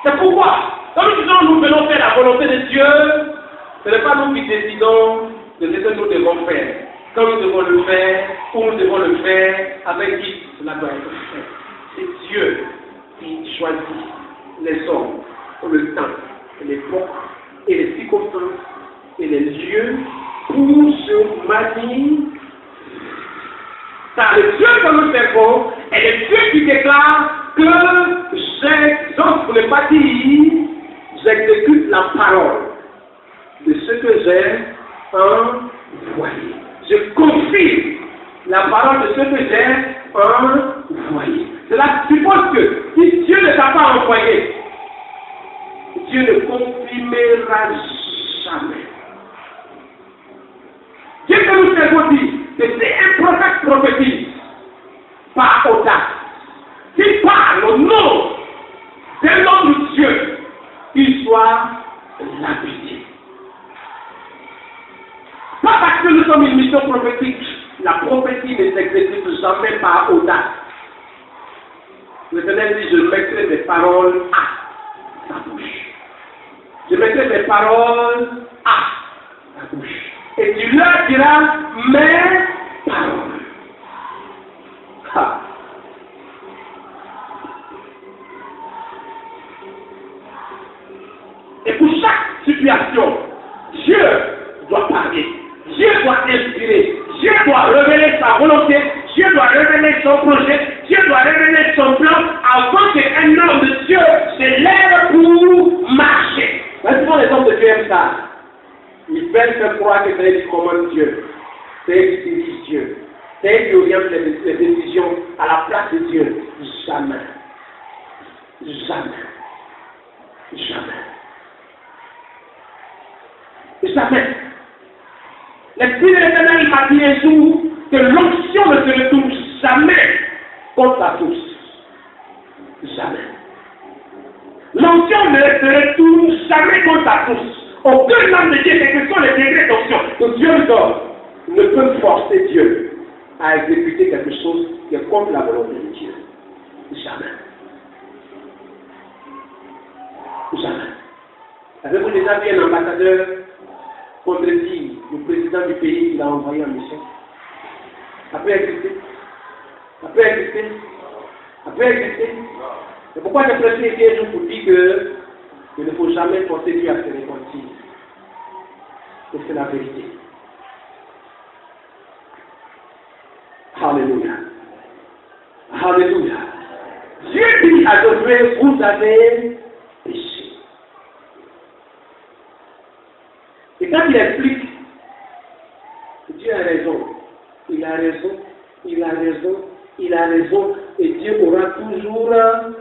C'est pourquoi, quand nous disons nous venons faire la volonté de Dieu, ce n'est pas nous qui décidons de ce que nous devons faire. Quand nous devons le faire, où nous devons le faire, avec qui cela doit être fait. C'est Dieu qui choisit les hommes, le temps, l'époque et les circonstances et les lieux pour se manier. Car le Dieu que nous servons est le Dieu qui déclare que j'exauce, ne pas dire, j'exécute la parole de ce que j'ai envoyé. Je confirme la parole de ce que j'ai envoyé. Cela suppose que si Dieu ne t'a pas envoyé, Dieu ne confirmera jamais. Dieu que nous servons dit que c'est un prophète prophétise par audace. S'il parle au nom d'un homme de Dieu, qu'il soit lapidé. Pas parce que nous sommes une mission prophétique, la prophétie ne s'exécute jamais par audace. L'Éternel dit, je mettrai mes paroles à ta bouche. Je mettrai mes paroles à ta bouche. Et tu leur diras mes paroles. Ha. Et pour chaque situation, Dieu doit parler. Dieu doit inspirer. Dieu doit révéler sa volonté. Dieu doit révéler son projet. Dieu doit révéler son plan avant qu'un homme de Dieu se lève pour marcher. Maintenant, les hommes de Dieu aiment ça. Ils veulent faire croire que c'est eux qui commandent Dieu. C'est eux qui dirigent Dieu. C'est eux qui orientent les décisions à la place de Dieu. Jamais. Jamais. Jamais. Jamais. L'Esprit de l'Éternel m'a dit un jour que l'onction ne se retourne jamais contre à tous. Jamais. L'onction ne se retourne jamais contre à tous. Aucun homme de Dieu, quels que sont les degrés d'onction que Dieu nous donne, ne peut forcer Dieu à exécuter quelque chose qui est contre la volonté de Dieu. Jamais. Jamais. Avez-vous déjà vu un ambassadeur contredire le président du pays qu'il a envoyé en mission? Ça peut exister. Ça peut exister. Ça peut exister. C'est pourquoi j'ai prêché ici un jour pour dire que il ne faut jamais forcer Dieu à se repentir. Et c'est la vérité. Alléluia. Alléluia. Dieu dit à Josué, vous avez péché. Et quand il explique, Dieu a raison. Il a raison. Il a raison. Il a raison. Et Dieu aura toujours raison.